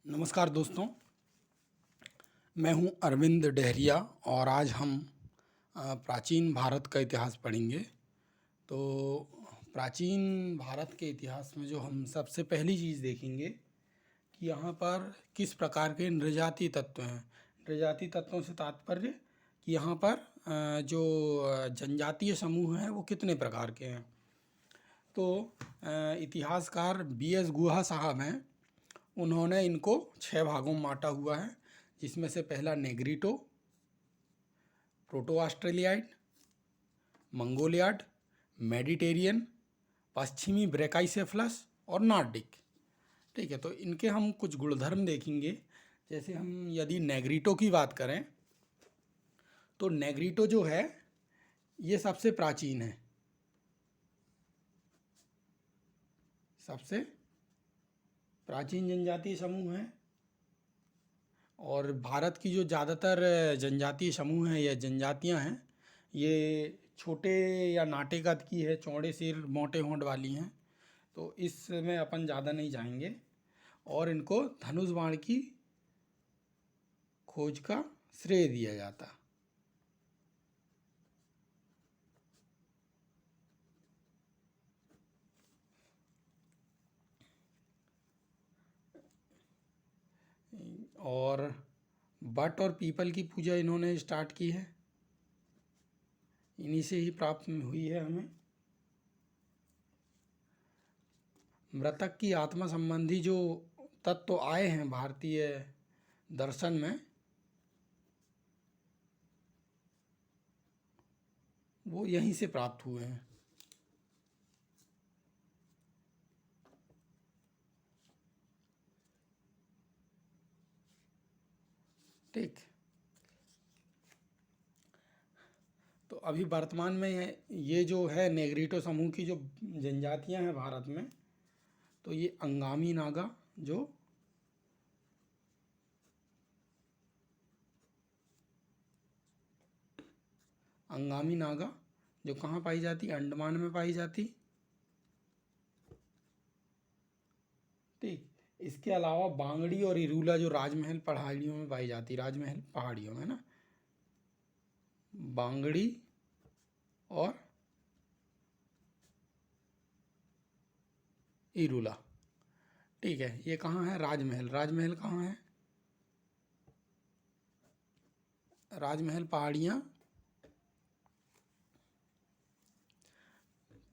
नमस्कार दोस्तों, मैं हूं अरविंद डहरिया और आज हम प्राचीन भारत का इतिहास पढ़ेंगे। तो प्राचीन भारत के इतिहास में जो हम सबसे पहली चीज़ देखेंगे कि यहाँ पर किस प्रकार के नृजातीय तत्व हैं। नृजातीय तत्वों से तात्पर्य कि यहाँ पर जो जनजातीय समूह हैं वो कितने प्रकार के हैं। तो इतिहासकार B.S. गुहा साहब हैं, उन्होंने इनको 6 भागों में बांटा हुआ है, जिसमें से पहला नेग्रिटो, प्रोटो ऑस्ट्रेलियाइड, मंगोलियाड, मेडिटेरियन, पश्चिमी ब्रैकाइसेफलस और नॉर्डिक। ठीक है, तो इनके हम कुछ गुणधर्म देखेंगे। जैसे हम यदि नेग्रिटो की बात करें तो नेग्रिटो जो है ये सबसे प्राचीन है, सबसे प्राचीन जनजातीय समूह है। और भारत की जो ज़्यादातर जनजातीय समूह हैं या जनजातियां हैं, ये छोटे या नाटे कद की है, चौड़े सिर मोटे होंठ वाली हैं। तो इसमें अपन ज़्यादा नहीं जाएंगे और इनको धनुष बाण की खोज का श्रेय दिया जाता। और बट और पीपल की पूजा इन्होंने स्टार्ट की है, इन्हीं से ही प्राप्त हुई है हमें। मृतक की आत्मा संबंधी जो तत्व आए हैं भारतीय दर्शन में, वो यहीं से प्राप्त हुए हैं। ठीक, तो अभी वर्तमान में ये जो है नेग्रिटो समूह की जो जनजातियां हैं भारत में, तो ये अंगामी नागा जो अंगामी नागा जो कहाँ पाई जाती, अंडमान में पाई जाती। ठीक, इसके अलावा बांगड़ी और इरूला जो राजमहल पहाड़ियों में पाई जाती, राजमहल पहाड़ियों में ना, बांगड़ी और इरूला। ठीक है, ये कहाँ है, राजमहल। राजमहल कहाँ है, राजमहल पहाड़ियाँ।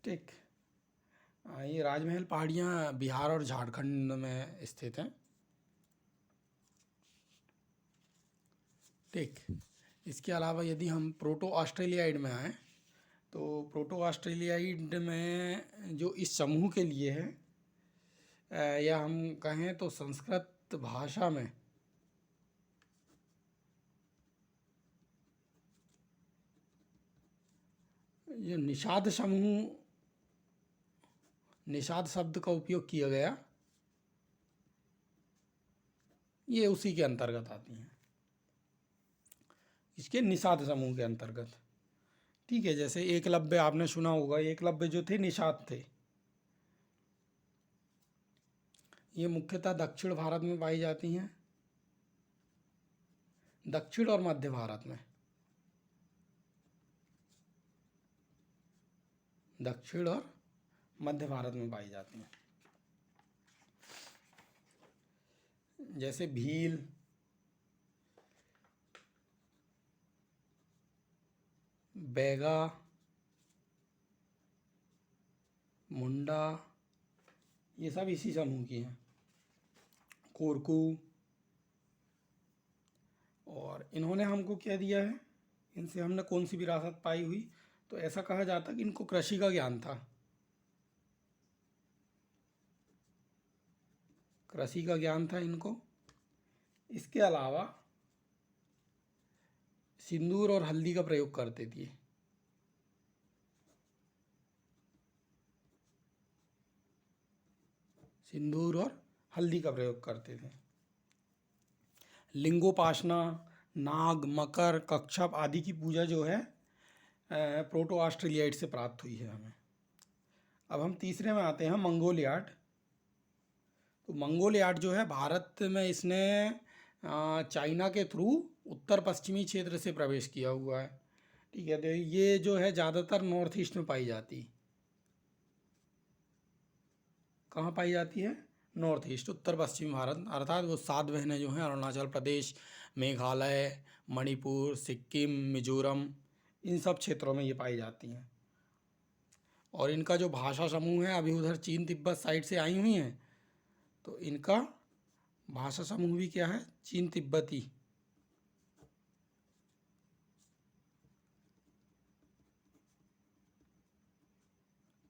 ठीक, ये राजमहल पहाड़ियाँ बिहार और झारखंड में स्थित हैं। ठीक, इसके अलावा यदि हम प्रोटो ऑस्ट्रेलियाइड में आएँ तो प्रोटो ऑस्ट्रेलियाइड में जो इस समूह के लिए है, या हम कहें तो संस्कृत भाषा में जो निषाद समूह, निषाद शब्द का उपयोग किया गया, ये उसी के अंतर्गत आती हैं, इसके निषाद समूह के अंतर्गत। ठीक है, जैसे एकलव्य आपने सुना होगा, एकलव्य जो थे निषाद थे। ये मुख्यतः दक्षिण भारत में पाई जाती हैं, दक्षिण और मध्य भारत में। दक्षिण और मध्य भारत में पाई जाती हैं। जैसे भील, बैगा, मुंडा, ये सब इसी समूह की हैं। कोरकू। और इन्होंने हमको क्या दिया है, इनसे हमने कौन सी विरासत पाई हुई, तो ऐसा कहा जाता कि इनको कृषि का ज्ञान था, कृषि का ज्ञान था इनको। इसके अलावा सिंदूर और हल्दी का प्रयोग करते थे। सिंदूर और हल्दी का प्रयोग करते थे। लिंगोपासना, नाग, मकर, कच्छप आदि की पूजा जो है प्रोटो ऑस्ट्रेलियाइड से प्राप्त हुई है हमें। अब हम तीसरे में आते हैं, मंगोलियाड। तो मंगोलियाड जो है भारत में इसने चाइना के थ्रू उत्तर पश्चिमी क्षेत्र से प्रवेश किया हुआ है। ठीक है, तो ये जो है ज़्यादातर नॉर्थ ईस्ट में पाई जाती है। कहाँ पाई जाती है? नॉर्थ ईस्ट, उत्तर पश्चिम भारत, अर्थात वो 7 बहनें जो हैं अरुणाचल प्रदेश, मेघालय, मणिपुर, सिक्किम, मिजोरम, इन सब क्षेत्रों में ये पाई जाती हैं। और इनका जो भाषा समूह है, अभी उधर चीन तिब्बत साइड से आई हुई हैं, तो इनका भाषा समूह भी क्या है? चीन तिब्बती।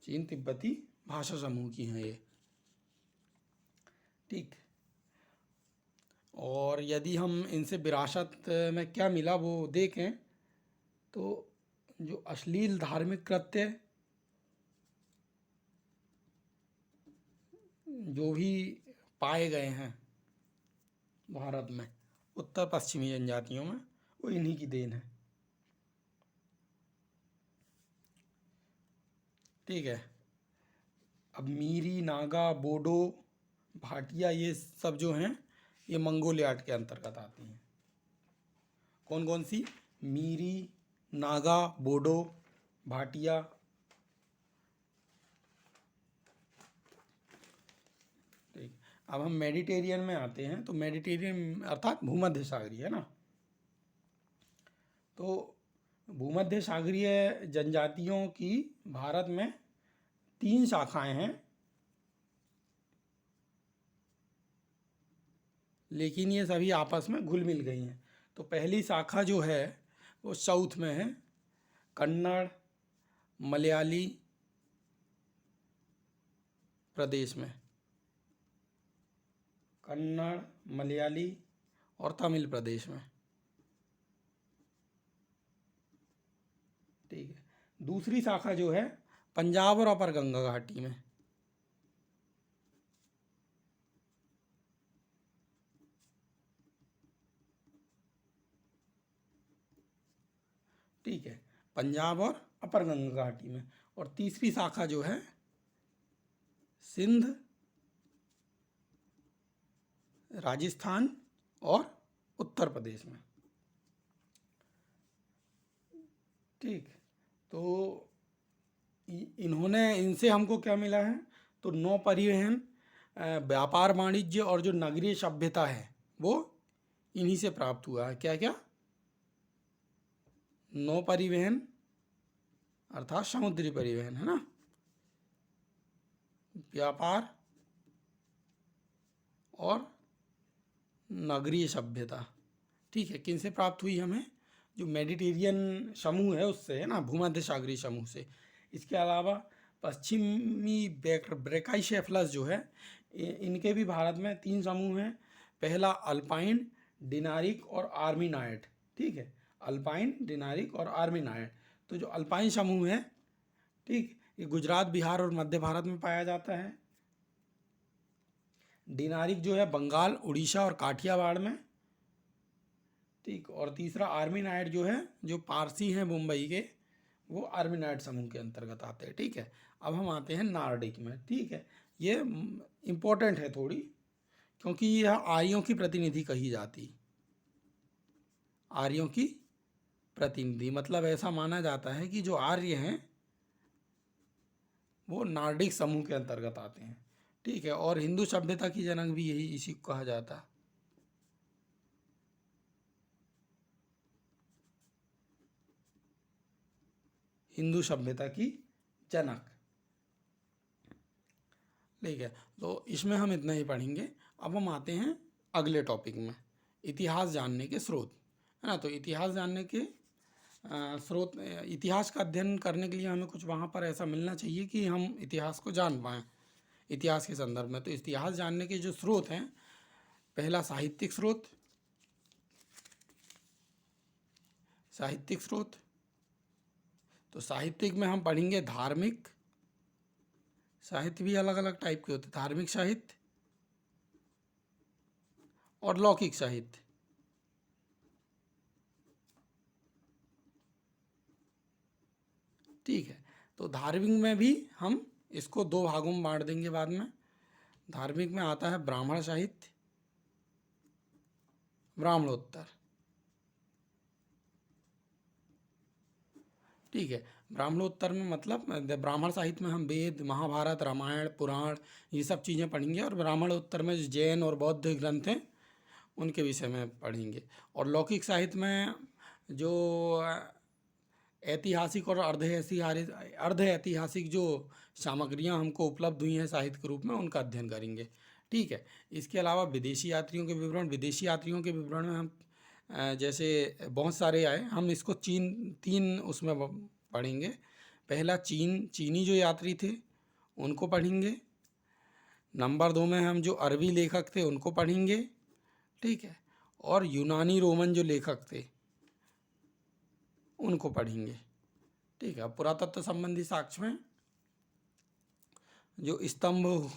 चीन तिब्बती भाषा समूह की हैं ये। ठीक। और यदि हम इनसे विरासत में क्या मिला वो देखें, तो जो अश्लील धार्मिक कृत्य जो भी पाए गए हैं भारत में उत्तर पश्चिमी जनजातियों में, वो इन्हीं की देन है। ठीक है। अब मीरी, नागा, बोडो, भाटिया, ये सब जो हैं ये मंगोलियाड के अंतर्गत आती हैं। कौन कौन सी? मीरी, नागा, बोडो, भाटिया। ठीक। अब हम मेडिटेरियन में आते हैं। तो मेडिटेरियन अर्थात भूमध्य सागरीय है ना। तो भूमध्य सागरीय जनजातियों की भारत में 3 शाखाएं हैं, लेकिन ये सभी आपस में घुल मिल गई हैं। तो पहली शाखा जो है वो साउथ में है, कन्नड़ मलयाली प्रदेश में, कन्नड़ मलयाली और तमिल प्रदेश में। ठीक है। दूसरी शाखा जो है पंजाब और अपर गंगा घाटी में। ठीक है, पंजाब और अपर गंगा घाटी में। और तीसरी शाखा जो है सिंध, राजस्थान और उत्तर प्रदेश में। ठीक। तो इन्होंने, इनसे हमको क्या मिला है? तो नौ परिवहन, व्यापार वाणिज्य और जो नगरीय सभ्यता है वो इन्हीं से प्राप्त हुआ है। क्या क्या? नौ परिवहन अर्थात समुद्री परिवहन है ना, व्यापार और नगरीय सभ्यता। ठीक है, किन से प्राप्त हुई हमें? जो मेडिटेरियन समूह है उससे, है ना, भूमध्य सागरीय समूह से। इसके अलावा पश्चिमी ब्रैकाइसेफलस जो है, इनके भी भारत में 3 समूह हैं। पहला अल्पाइन, डिनारिक और आर्मीनाइट। ठीक है, अल्पाइन, डिनारिक और आर्मीनाइट। तो जो अल्पाइन समूह है, ठीक, ये गुजरात, बिहार और मध्य भारत में पाया जाता है। डिनारिक जो है बंगाल, उड़ीसा और काठियावाड़ में। ठीक। और तीसरा आर्मीनाइट जो है, जो पारसी हैं मुंबई के, वो आर्मीनाइट समूह के अंतर्गत आते हैं। ठीक है। अब हम आते हैं नार्डिक में। ठीक है, ये इम्पोर्टेंट है थोड़ी, क्योंकि यह आर्यों की प्रतिनिधि कही जाती। आर्यों की प्रतिनिधि मतलब ऐसा माना जाता है कि जो आर्य हैं वो नार्डिक समूह के अंतर्गत आते हैं। ठीक है। और हिंदू सभ्यता की जनक भी यही इसी को कहा जाता है। हिंदू सभ्यता की जनक। ठीक है, तो इसमें हम इतना ही पढ़ेंगे। अब हम आते हैं अगले टॉपिक में, इतिहास जानने के स्रोत, है ना। तो इतिहास जानने के स्रोत, इतिहास का अध्ययन करने के लिए हमें कुछ वहाँ पर ऐसा मिलना चाहिए कि हम इतिहास को जान पाएँ इतिहास के संदर्भ में। तो इतिहास जानने के जो स्रोत हैं, पहला साहित्यिक स्रोत, साहित्यिक स्रोत। तो साहित्यिक में हम पढ़ेंगे धार्मिक साहित्य, भी अलग अलग टाइप के होते हैं, धार्मिक साहित्य और लौकिक साहित्य। ठीक है, तो धार्मिक में भी हम इसको 2 भागों में बांट देंगे बाद में। धार्मिक में आता है ब्राह्मण साहित्य, ब्राह्मणोत्तर। ठीक है, ब्राह्मणोत्तर में मतलब ब्राह्मण साहित्य में हम वेद, महाभारत, रामायण, पुराण ये सब चीज़ें पढ़ेंगे, और ब्राह्मणोत्तर में जो जैन और बौद्ध ग्रंथ हैं उनके विषय में पढ़ेंगे। और लौकिक साहित्य में जो ऐतिहासिक और अर्ध ऐतिहासिक जो सामग्रियां हमको उपलब्ध हुई हैं साहित्य के रूप में, उनका अध्ययन करेंगे। ठीक है, इसके अलावा विदेशी यात्रियों के विवरण, विदेशी यात्रियों के विवरण में हम जैसे बहुत सारे आए, हम इसको तीन उसमें पढ़ेंगे। पहला चीनी जो यात्री थे उनको पढ़ेंगे। नंबर 2 में हम जो अरबी लेखक थे उनको पढ़ेंगे। ठीक है, और यूनानी रोमन जो लेखक थे उनको पढ़ेंगे। ठीक है, पुरातत्व संबंधी साक्ष्य में जो स्तंभ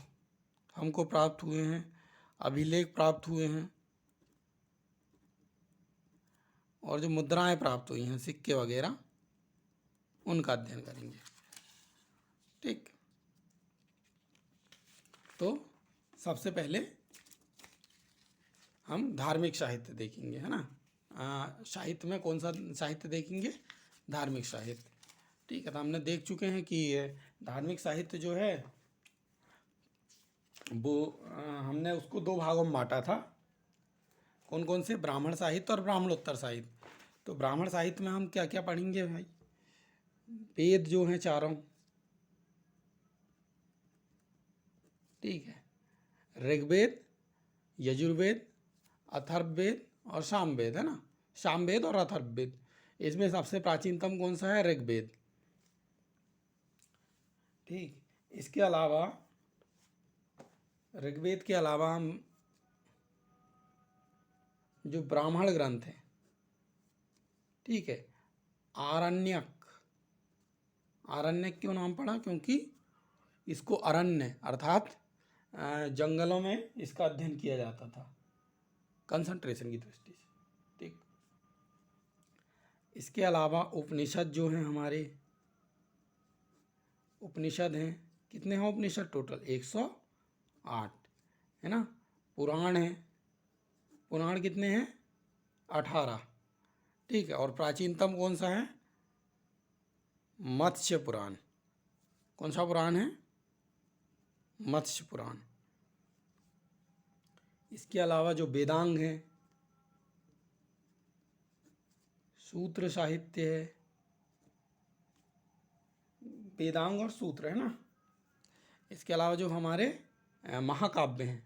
हमको प्राप्त हुए हैं, अभिलेख प्राप्त हुए हैं, और जो मुद्राएं प्राप्त हुई हैं, सिक्के वगैरह, उनका अध्ययन करेंगे। ठीक, तो सबसे पहले हम धार्मिक साहित्य देखेंगे, है ना। साहित्य में कौन सा साहित्य देखेंगे? धार्मिक साहित्य। ठीक है, तो हमने देख चुके हैं कि धार्मिक साहित्य जो है वो हमने उसको 2 भागों में बांटा था। कौन कौन से? ब्राह्मण साहित्य और ब्राह्मणोत्तर साहित्य। तो ब्राह्मण साहित्य में हम क्या क्या पढ़ेंगे भाई? वेद जो हैं चारों, ठीक है, ऋग्वेद, यजुर्वेद, अथर्ववेद और सामवेद, है ना। सामवेद और अथर्ववेद। इसमें सबसे प्राचीनतम कौन सा है? ऋग्वेद। ठीक, इसके अलावा ऋग्वेद के अलावा हम जो ब्राह्मण ग्रंथ हैं, ठीक है, आरण्यक। आरण्यक क्यों नाम पड़ा? क्योंकि इसको अरण्य अर्थात जंगलों में इसका अध्ययन किया जाता था कंसंट्रेशन की दृष्टि से। ठीक, इसके अलावा उपनिषद जो हैं हमारे, उपनिषद हैं, कितने हैं उपनिषद? टोटल 108, है ना। पुराण हैं, पुराण कितने हैं? 18। ठीक है, और प्राचीनतम कौन सा है? मत्स्य पुराण। कौन सा पुराण है? मत्स्य पुराण। इसके अलावा जो वेदांग हैं, सूत्र साहित्य है, वेदांग और सूत्र, है ना। इसके अलावा जो हमारे महाकाव्य हैं,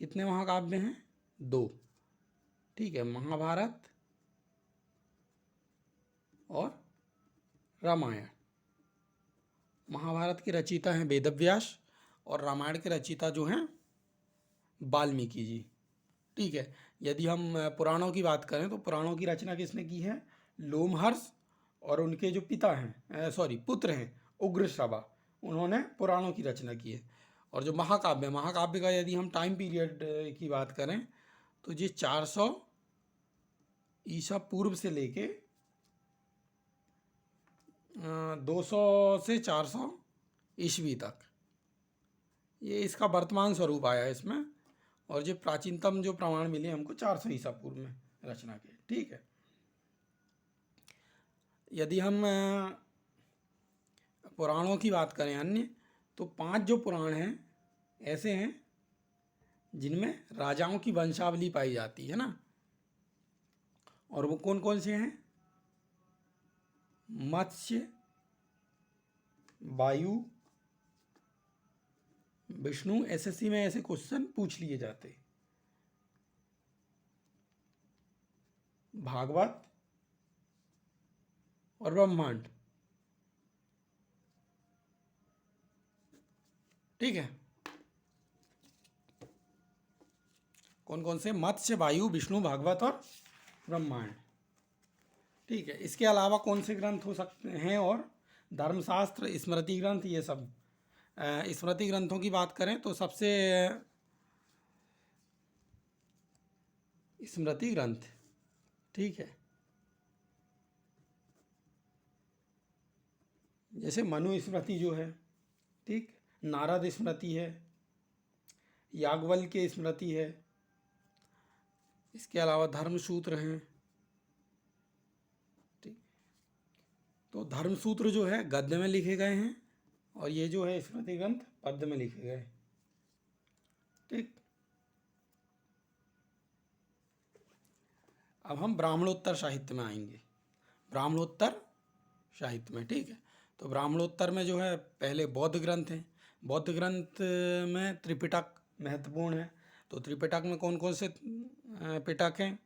कितने महाकाव्य हैं? 2। ठीक है, महाभारत और रामायण। महाभारत के रचयिता हैं वेदव्यास, और रामायण के रचयिता जो हैं वाल्मीकि जी। ठीक है, यदि हम पुराणों की बात करें तो पुराणों की रचना किसने की है? लोमहर्ष, और उनके जो पिता हैं, पुत्र हैं, उग्रश्रवा, उन्होंने पुराणों की रचना की है। और जो महाकाव्य, महाकाव्य का यदि हम टाइम पीरियड की बात करें तो ये 400 ईसा पूर्व से लेके 200 से 400 ईस्वी तक, ये इसका वर्तमान स्वरूप आया है इसमें। और जो प्राचीनतम जो प्रमाण मिले हमको 400 ईसा पूर्व में रचना के। ठीक है, यदि हम पुराणों की बात करें अन्य, तो 5 जो पुराण हैं ऐसे हैं जिनमें राजाओं की वंशावली पाई जाती है ना। और वो कौन कौन से हैं? मत्स्य, वायु, विष्णु। एसएससी में ऐसे क्वेश्चन पूछ लिए जाते। भागवत और ब्रह्मांड। ठीक है, कौन कौन से? मत्स्य, वायु, विष्णु, भागवत और ब्रह्मांड। ठीक है, इसके अलावा कौन से ग्रंथ हो सकते हैं? और धर्मशास्त्र, स्मृति ग्रंथ, ये सब। स्मृति ग्रंथों की बात करें तो सबसे स्मृति ग्रंथ, ठीक है, जैसे मनु स्मृति जो है, ठीक, नारद स्मृति है, याज्ञवल्क्य की स्मृति है। इसके अलावा धर्मसूत्र हैं। ठीक, तो धर्मसूत्र जो है गद्य में लिखे गए हैं और ये जो है स्मृति ग्रंथ पद्य में लिखे गए। ठीक, अब हम ब्राह्मणोत्तर साहित्य में आएंगे। ब्राह्मणोत्तर साहित्य में, ठीक है, तो ब्राह्मणोत्तर में जो है पहले बौद्ध ग्रंथ हैं। बौद्ध ग्रंथ में त्रिपिटक महत्वपूर्ण है। तो त्रिपिटक में कौन कौन से पिटक हैं?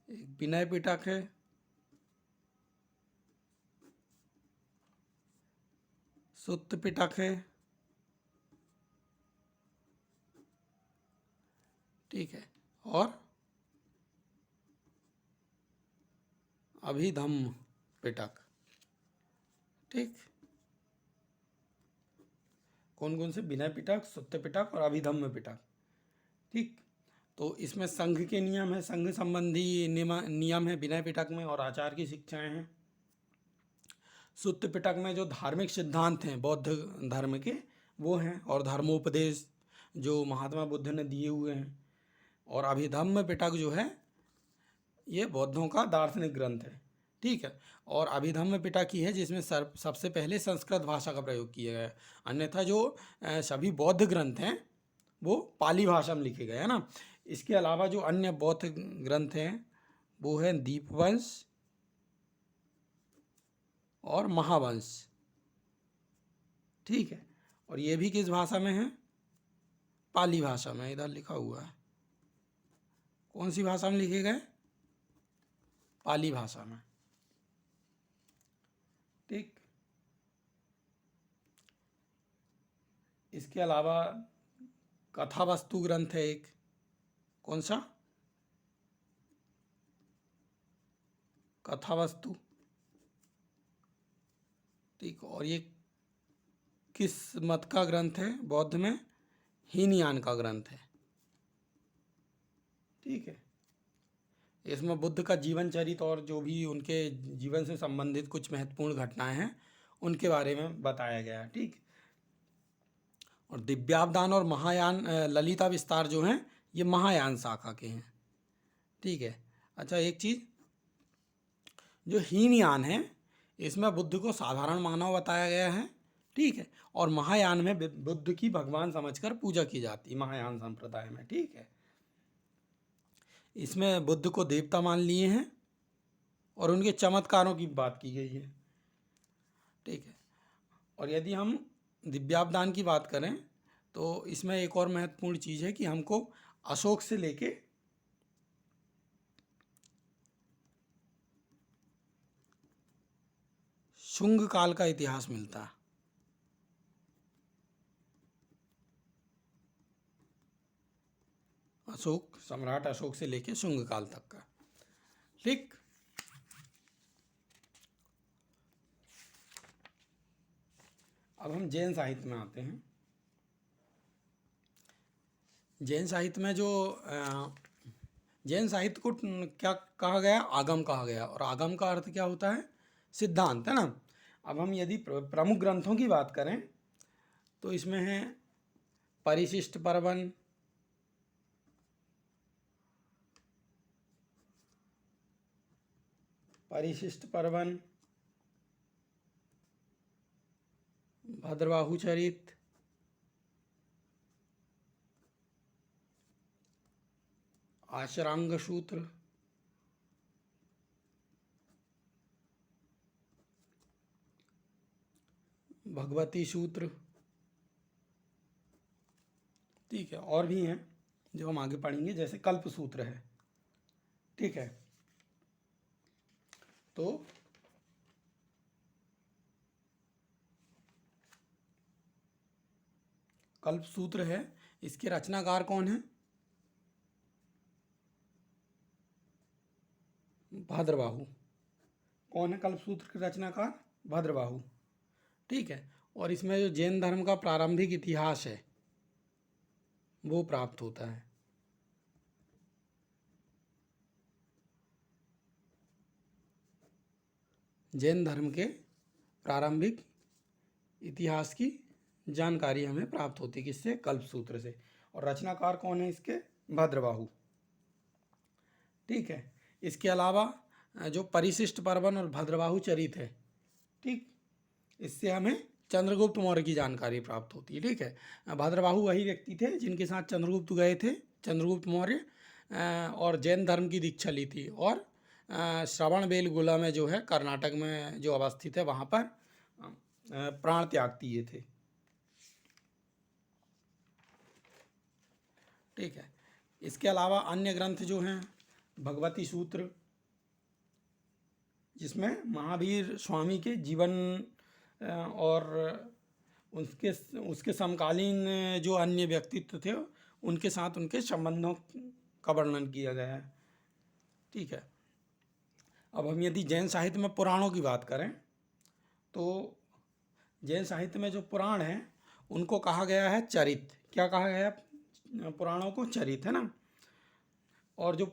एक विनय पिटक है, सुत्त पिटक है, ठीक है, और अभिधम्म पिटक। ठीक, कौन कौन से? विनय पिटक, सुत्त पिटक और अभिधम्म पिटक। ठीक, तो इसमें संघ के नियम है, संघ संबंधी नियम है विनय पिटक में, और आचार की शिक्षाएं हैं। सुत्त पिटक में जो धार्मिक सिद्धांत हैं बौद्ध धर्म के वो हैं, और धर्मोपदेश जो महात्मा बुद्ध ने दिए हुए हैं। और अभिधम्म पिटक जो है ये बौद्धों का दार्शनिक ग्रंथ है। ठीक है, और अभिधम्म पिटक ही है जिसमें सबसे पहले संस्कृत भाषा का प्रयोग किया गया है। अन्यथा जो सभी बौद्ध ग्रंथ हैं वो पाली भाषा में लिखे गए हैं ना। इसके अलावा जो अन्य बौद्ध ग्रंथ हैं वो है दीपवंश और महावंश। ठीक है, और ये भी किस भाषा में है? पाली भाषा में, इधर लिखा हुआ है। कौन सी भाषा में लिखे गए? पाली भाषा में। ठीक, इसके अलावा कथा वस्तु ग्रंथ है एक। कौन सा? कथा वस्तु। ठीक, और ये किस मत का ग्रंथ है? बौद्ध में हीनयान का ग्रंथ है। ठीक है, इसमें बुद्ध का जीवन चरित्र और जो भी उनके जीवन से संबंधित कुछ महत्वपूर्ण घटनाएं हैं उनके बारे में बताया गया है। ठीक, और दिव्यावदान और महायान ललिता विस्तार जो हैं ये महायान शाखा के हैं। ठीक है, अच्छा एक चीज़, जो हीनयान है इसमें बुद्ध को साधारण मानव बताया गया है। ठीक है, और महायान में बुद्ध की भगवान समझकर पूजा की जाती है महायान संप्रदाय में। ठीक है, इसमें बुद्ध को देवता मान लिए हैं और उनके चमत्कारों की बात की गई है। ठीक है, और यदि हम दिव्यावदान की बात करें तो इसमें एक और महत्वपूर्ण चीज़ है कि हमको अशोक से लेके शुंग काल का इतिहास मिलता है। अशोक, सम्राट अशोक से लेके शुंग काल तक का। ठीक, अब हम जैन साहित्य में आते हैं। जैन साहित्य में जो जैन साहित्य को क्या कहा गया? आगम कहा गया, और आगम का अर्थ क्या होता है? सिद्धांत, है ना। अब हम यदि प्रमुख ग्रंथों की बात करें तो इसमें है परिशिष्ट पर्वन, भद्रबाहु चरित, आशरांग सूत्र, भगवती सूत्र। ठीक है, और भी हैं जो हम आगे पढ़ेंगे, जैसे कल्प सूत्र है। ठीक है, तो कल्प सूत्र है, इसके रचनाकार कौन है? भद्रबाहु। कौन है कल्प सूत्र के रचनाकार? भद्रबाहु। ठीक है, और इसमें जो जैन धर्म का प्रारंभिक इतिहास है वो प्राप्त होता है। जैन धर्म के प्रारंभिक इतिहास की जानकारी हमें प्राप्त होती है। किससे? कल्पसूत्र से। और रचनाकार कौन है इसके? भद्रबाहु। ठीक है। इसके अलावा जो परिशिष्ट पर्वन और भद्रबाहु चरित है, ठीक, इससे हमें चंद्रगुप्त मौर्य की जानकारी प्राप्त होती है। ठीक है। भद्रबाहु वही व्यक्ति थे जिनके साथ चंद्रगुप्त गए थे, चंद्रगुप्त मौर्य, और जैन धर्म की दीक्षा ली थी, और श्रवणबेलगोला में जो है कर्नाटक में जो अवस्थित है वहाँ पर प्राण त्याग दिए थे। ठीक है। इसके अलावा अन्य ग्रंथ जो हैं, भगवती सूत्र, जिसमें महावीर स्वामी के जीवन और उसके समकालीन जो अन्य व्यक्तित्व थे उनके साथ उनके संबंधों का वर्णन किया गया है। ठीक है। अब हम यदि जैन साहित्य में पुराणों की बात करें तो जैन साहित्य में जो पुराण हैं उनको कहा गया है चरित। क्या कहा गया है पुराणों को? चरित, है ना। और जो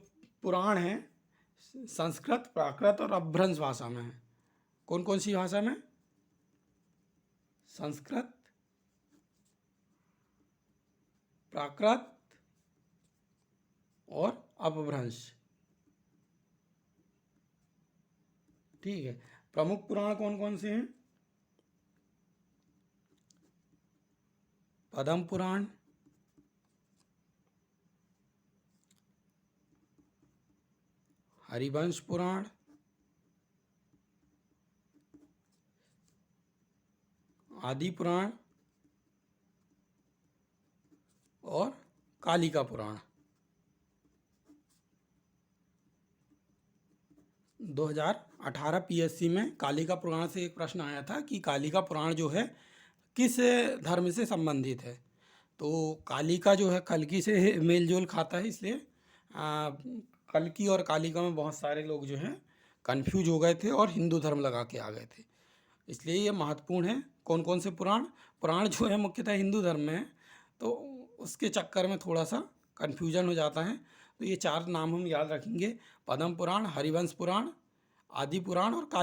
पुराण हैं संस्कृत, प्राकृत और अपभ्रंश भाषा में है। कौन कौन सी भाषा में? संस्कृत, प्राकृत और अपभ्रंश। ठीक है। प्रमुख पुराण कौन कौन से हैं? पद्म पुराण, हरिवंश पुराण, आदि पुराण और कालिका पुराण। 2018 पीएससी में कालिका पुराण से एक प्रश्न आया था कि कालिका पुराण जो है किस धर्म से संबंधित है। तो कालिका जो है कल्कि से मेल जोल खाता है, इसलिए कल्कि और कालिका में बहुत सारे लोग जो हैं कन्फ्यूज हो गए थे और हिंदू धर्म लगा के आ गए थे। इसलिए ये महत्वपूर्ण है। कौन कौन से पुराण जो है मुख्यतः हिंदू धर्म में है, तो उसके चक्कर में थोड़ा सा कन्फ्यूजन हो जाता है। तो ये 4 नाम हम याद रखेंगे: पद्म पुराण, हरिवंश पुराण, आदि पुराण और कालिका।